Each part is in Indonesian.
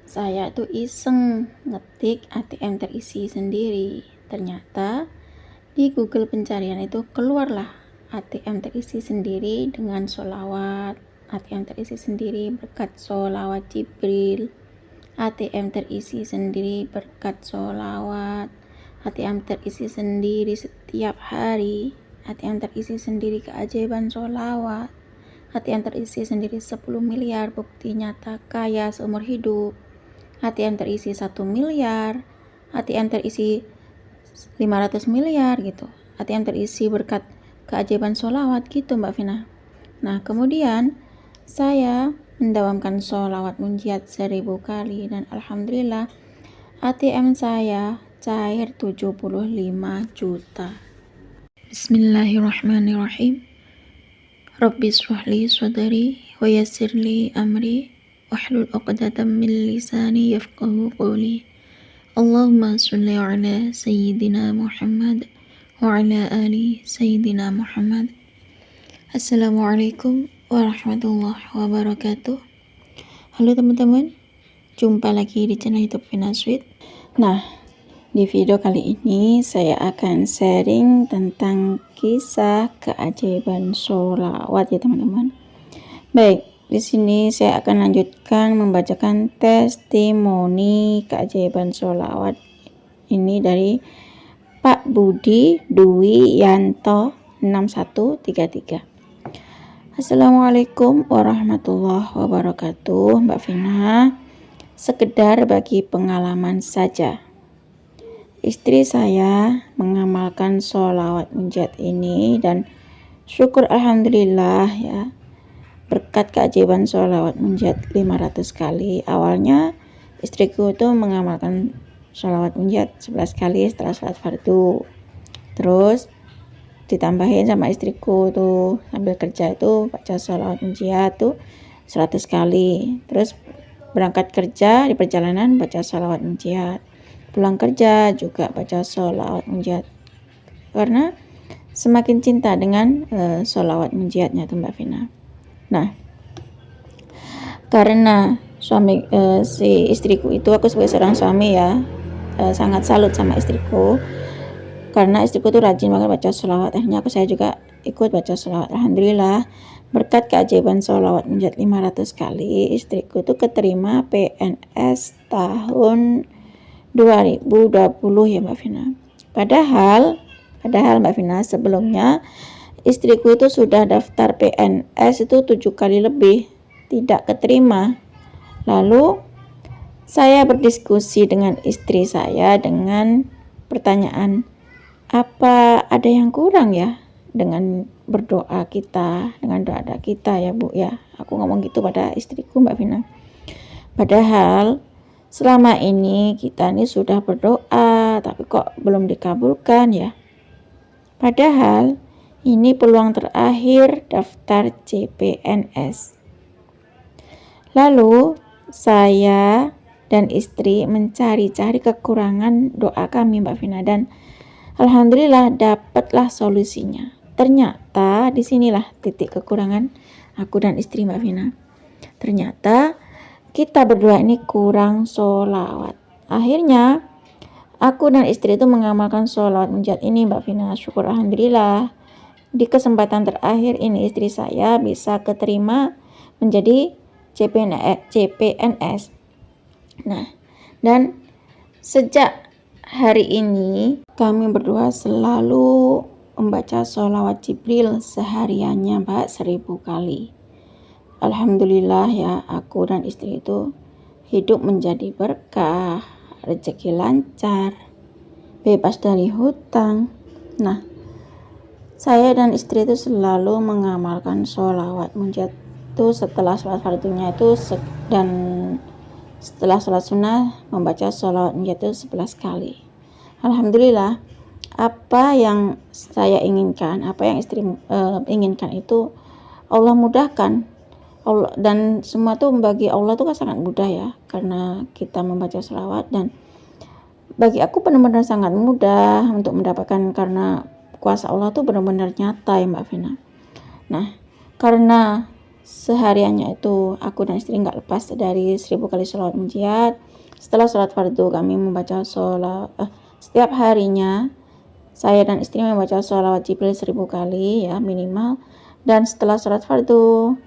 Saya tuh iseng ngetik ATM terisi sendiri. Ternyata di Google pencarian itu keluarlah ATM terisi sendiri dengan sholawat, ATM terisi sendiri berkat sholawat Jibril, ATM terisi sendiri berkat sholawat, ATM terisi sendiri setiap hari, ATM terisi sendiri keajaiban sholawat, ATM terisi sendiri 10 miliar bukti nyata kaya seumur hidup, ATM terisi 1 miliar, ATM terisi 500 miliar gitu, ATM terisi berkat keajaiban sholawat gitu Mbak Vina. Nah kemudian saya mendawamkan sholawat munjiat 1000 kali dan alhamdulillah ATM saya cair 75 juta. Bismillahirrahmanirrahim. Rabbi shrahli sadri wa yassirli amri wahlul 'uqdatam min lisani yafqahu qawli. Allahumma shalli ala sayyidina Muhammad wa ala ali sayyidina Muhammad. Assalamualaikum warahmatullahi wabarakatuh. Halo teman-teman, jumpa lagi di channel YouTube Vina Sweet. Nah, di video kali ini saya akan sharing tentang kisah keajaiban sholawat ya teman-teman. Baik, di sini saya akan lanjutkan membacakan testimoni keajaiban sholawat ini dari Pak Budi Dwi Yanto 6133. Assalamualaikum warahmatullahi wabarakatuh Mbak Vina. Sekedar bagi pengalaman saja. Istri saya mengamalkan sholawat munjiat ini dan syukur alhamdulillah ya. Berkat keajaiban sholawat munjiat 500 kali. Awalnya istriku itu mengamalkan sholawat munjiat 11 kali setelah sholat fardu. Terus ditambahin sama istriku tuh sambil kerja itu baca sholawat munjiat tuh 100 kali. Terus berangkat kerja di perjalanan baca sholawat munjiat. Pulang kerja juga baca sholawat munjiat. Karena semakin cinta dengan sholawat munjiatnya tuh Mbak Vina. Nah, karena si istriku itu, aku sebagai seorang suami ya, sangat salut sama istriku. Karena istriku tuh rajin banget baca sholawat. Akhirnya saya juga ikut baca sholawat. Alhamdulillah, berkat keajaiban sholawat munjiat 500 kali, istriku tuh keterima PNS tahun 2020 ya Mbak Vina. Padahal Mbak Vina, sebelumnya istriku itu sudah daftar PNS itu 7 kali lebih, tidak keterima. Lalu saya berdiskusi dengan istri saya dengan pertanyaan, apa ada yang kurang ya dengan berdoa kita, dengan doa kita ya Bu ya. Aku ngomong gitu pada istriku Mbak Vina. Padahal selama ini kita ini sudah berdoa tapi kok belum dikabulkan ya. Padahal ini peluang terakhir daftar CPNS. Lalu saya dan istri mencari-cari kekurangan doa kami Mbak Vina dan alhamdulillah dapatlah solusinya. Ternyata disinilah titik kekurangan aku dan istri Mbak Vina. Ternyata kita berdua ini kurang sholawat. Akhirnya aku dan istri itu mengamalkan sholawat munjiat ini Mbak Vina. Syukur alhamdulillah. Di kesempatan terakhir ini istri saya bisa keterima menjadi CPNS. Nah, dan sejak hari ini kami berdua selalu membaca sholawat Jibril sehariannya Mbak 1000 kali. Alhamdulillah ya, aku dan istri itu hidup menjadi berkah, rezeki lancar, bebas dari hutang. Nah, saya dan istri itu selalu mengamalkan sholawat munjiat itu setelah sholat fardunya itu dan setelah sholat sunnah membaca sholawat munjiat itu 11 kali. Alhamdulillah, apa yang saya inginkan, apa yang istri inginkan itu Allah mudahkan. Allah, dan semua tuh bagi Allah tuh kan sangat mudah ya, karena kita membaca sholawat. Dan bagi aku benar-benar sangat mudah untuk mendapatkan, karena kuasa Allah tuh benar-benar nyata ya Mbak Vina. Nah, karena sehariannya itu aku dan istri nggak lepas dari 1000 kali sholawat munjiat. Setelah sholat fardu kami membaca setiap harinya saya dan istri membaca sholawat Jibril 1000 kali ya minimal. Dan setelah sholat fardu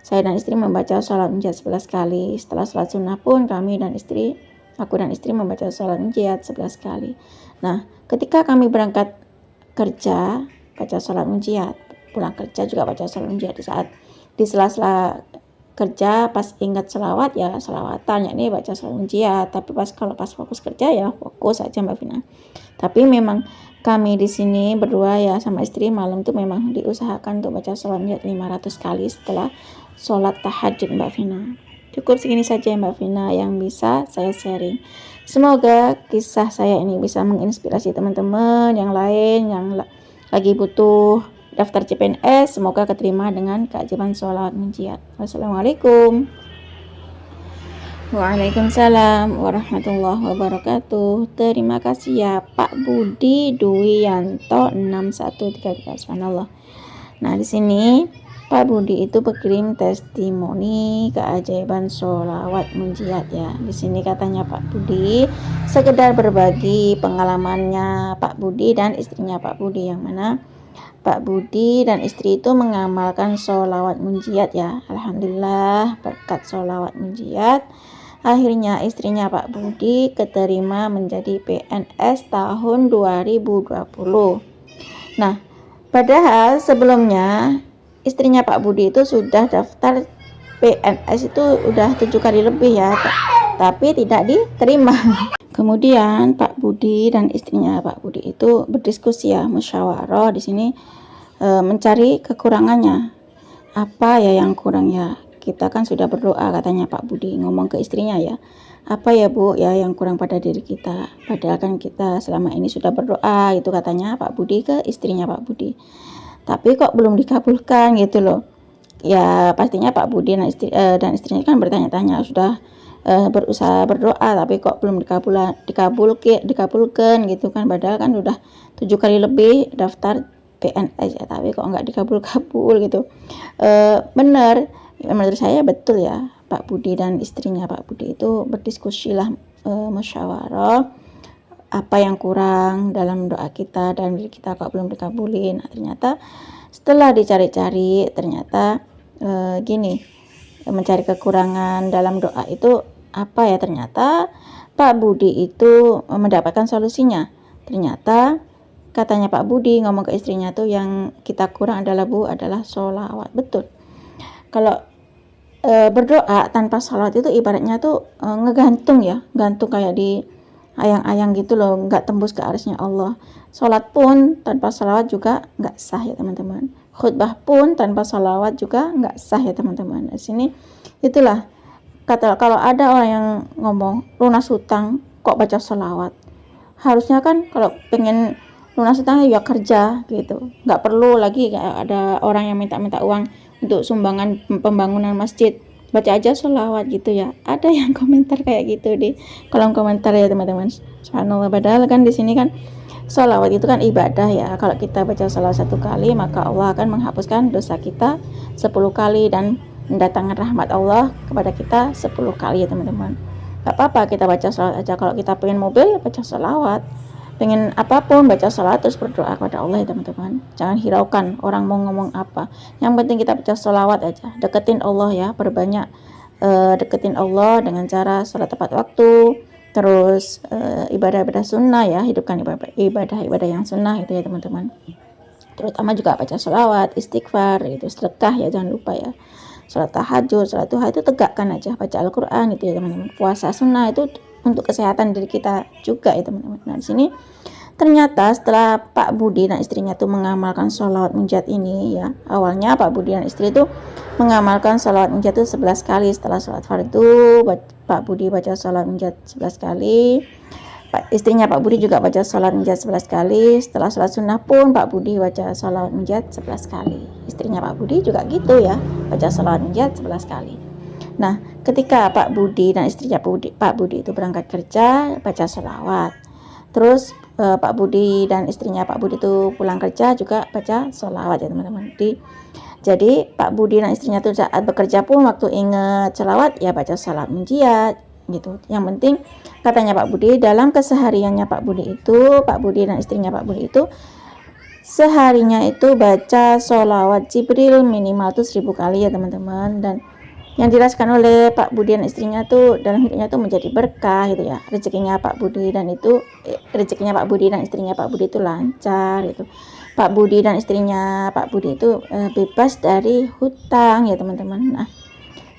saya dan istri membaca sholawat munjiat 11 kali. Setelah sholat sunnah pun aku dan istri membaca sholawat munjiat 11 kali. Nah, ketika kami berangkat kerja baca sholawat munjiat, pulang kerja juga baca sholawat munjiat. Di sela-sela kerja pas ingat sholawat ya sholawatan, yakni baca sholawat munjiat. Tapi kalau pas fokus kerja ya fokus aja Mbak Vina. Tapi memang kami di sini berdua ya sama istri malam itu memang diusahakan untuk baca sholawat munjiat 500 kali setelah sholat tahajud Mbak Vina. Cukup segini saja Mbak Vina yang bisa saya sharing. Semoga kisah saya ini bisa menginspirasi teman-teman yang lain yang lagi butuh daftar CPNS, semoga keterima dengan keajaiban sholawat munjiat. Wassalamualaikum. Waalaikumsalam warahmatullahi wabarakatuh. Terima kasih ya Pak Budi Duwianto 6133. Subhanallah. Nah, di sini Pak Budi itu berkirim testimoni keajaiban sholawat munjiat ya. Di sini katanya Pak Budi sekedar berbagi pengalamannya Pak Budi dan istrinya Pak Budi, yang mana Pak Budi dan istri itu mengamalkan sholawat munjiat ya. Alhamdulillah berkat sholawat munjiat akhirnya istrinya Pak Budi keterima menjadi PNS tahun 2020. Nah, padahal sebelumnya istrinya Pak Budi itu sudah daftar PNS itu udah 7 kali lebih ya, tapi tidak diterima. Kemudian Pak Budi dan istrinya Pak Budi itu berdiskusi ya, musyawarah di sini mencari kekurangannya. Apa ya yang kurang ya? Kita kan sudah berdoa katanya Pak Budi ngomong ke istrinya ya. Apa ya Bu ya yang kurang pada diri kita? Padahal kan kita selama ini sudah berdoa itu katanya Pak Budi ke istrinya Pak Budi. Tapi kok belum dikabulkan gitu loh. Ya pastinya Pak Budi dan istrinya kan bertanya-tanya, sudah berusaha berdoa tapi kok belum dikabulkan gitu kan, padahal kan udah 7 kali lebih daftar PNS ya, tapi kok nggak dikabul gitu. Benar, menurut saya betul ya, Pak Budi dan istrinya Pak Budi itu berdiskusilah, musyawarah apa yang kurang dalam doa kita dan diri kita kok belum dikabulin. Nah, ternyata setelah dicari-cari ternyata gini, mencari kekurangan dalam doa itu apa ya, ternyata Pak Budi itu mendapatkan solusinya. Ternyata katanya Pak Budi ngomong ke istrinya tuh yang kita kurang adalah adalah sholawat. Betul, kalau berdoa tanpa sholawat itu ibaratnya tuh ngegantung ya, gantung kayak di ayang-ayang gitu loh, nggak tembus ke arsy Allah. Sholat pun tanpa sholawat juga nggak sah ya teman-teman. Khutbah pun tanpa sholawat juga nggak sah ya teman-teman. Di sini itulah kata, kalau ada orang yang ngomong lunas hutang kok baca sholawat, harusnya kan kalau pengen lunas hutang ya kerja gitu, nggak perlu lagi kayak ada orang yang minta-minta uang untuk sumbangan pembangunan masjid, baca aja sholawat gitu ya. Ada yang komentar kayak gitu di kolom komentar ya teman-teman. Subhanallah, padahal kan di sini kan sholawat itu kan ibadah ya. Kalau kita baca sholawat 1 kali maka Allah akan menghapuskan dosa kita 10 kali dan mendatangkan rahmat Allah kepada kita 10 kali ya teman-teman. Gak apa-apa kita baca sholawat aja. Kalau kita pengen mobil baca sholawat, pengen apapun baca sholawat, terus berdoa kepada Allah ya teman-teman. Jangan hiraukan orang mau ngomong apa, yang penting kita baca sholawat aja. Deketin Allah ya, perbanyak deketin Allah dengan cara sholat tepat waktu, terus ibadah-ibadah sunnah ya, hidupkan ibadah-ibadah yang sunnah itu ya teman-teman. Terutama juga baca sholawat, istighfar, itu sedekah ya, jangan lupa ya. Sholat tahajud, sholat duha itu tegakkan aja, baca Al-Quran itu ya teman-teman. Puasa sunnah itu untuk kesehatan diri kita juga ya teman-teman. Nah, di sini ternyata setelah Pak Budi dan istrinya tuh mengamalkan sholawat munjiat ini ya, awalnya Pak Budi dan istri itu mengamalkan sholawat munjiat itu 11 kali. Setelah sholat fardu Pak Budi baca sholawat munjiat 11 kali, istrinya Pak Budi juga baca sholawat munjiat 11 kali. Setelah sholat sunnah pun Pak Budi baca sholawat munjiat 11 kali. Istrinya Pak Budi juga gitu ya, baca sholawat munjiat 11 kali. Nah, ketika Pak Budi dan istrinya Pak Budi itu berangkat kerja baca sholawat, terus Pak Budi dan istrinya Pak Budi itu pulang kerja juga baca sholawat ya teman-teman. Jadi Pak Budi dan istrinya tuh saat bekerja pun waktu inget selawat ya baca salat munjiat gitu. Yang penting katanya Pak Budi, dalam kesehariannya Pak Budi dan istrinya Pak Budi itu seharinya itu baca sholawat Jibril minimal tuh 1000 kali ya teman-teman. Dan yang dirasakan oleh Pak Budi dan istrinya tuh dalam hidupnya tuh menjadi berkah gitu ya. Rezekinya Pak Budi dan istrinya Pak Budi itu lancar gitu. Pak Budi dan istrinya Pak Budi itu bebas dari hutang ya teman-teman. Nah,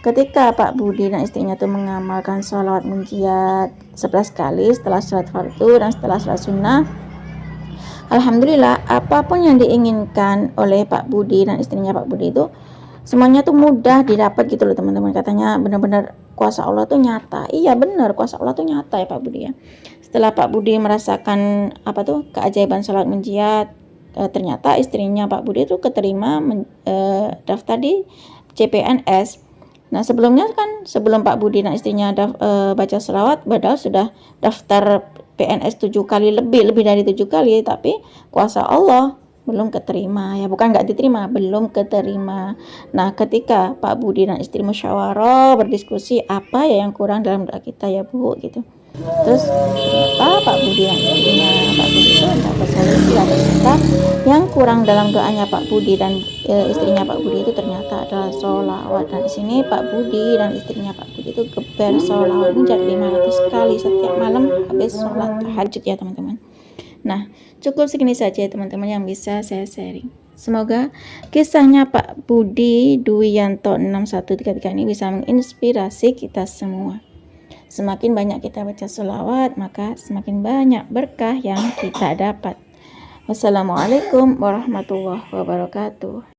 ketika Pak Budi dan istrinya tuh mengamalkan sholawat munjiat 11 kali setelah sholat fardu dan setelah sholat sunnah, alhamdulillah apapun yang diinginkan oleh Pak Budi dan istrinya Pak Budi itu semuanya tuh mudah didapat gitu loh teman-teman. Katanya benar-benar kuasa Allah tuh nyata. Iya benar, kuasa Allah tuh nyata ya Pak Budi ya. Setelah Pak Budi merasakan keajaiban sholat munjiat, ternyata istrinya Pak Budi itu keterima daftar di CPNS. Nah sebelum Pak Budi dan istrinya baca sholawat, padahal sudah daftar PNS 7 kali lebih dari 7 kali, tapi kuasa Allah belum keterima ya, bukan nggak diterima, belum keterima. Nah ketika Pak Budi dan istri musyawarah berdiskusi apa ya yang kurang dalam doa kita ya Bu gitu, terus ternyata Pak Budi dan istrinya Pak Budi itu dapat solusi lah. Ternyata yang kurang dalam doanya Pak Budi dan istrinya Pak Budi itu ternyata adalah sholawat. Dan di sini Pak Budi dan istrinya Pak Budi itu geber sholawat munjat 500 kali setiap malam habis sholat tahajud ya teman-teman. Nah, cukup segini saja ya teman-teman yang bisa saya sharing. Semoga kisahnya Pak Budi Duwiyanto 6133 ini bisa menginspirasi kita semua. Semakin banyak kita baca sholawat, maka semakin banyak berkah yang kita dapat. Wassalamualaikum warahmatullahi wabarakatuh.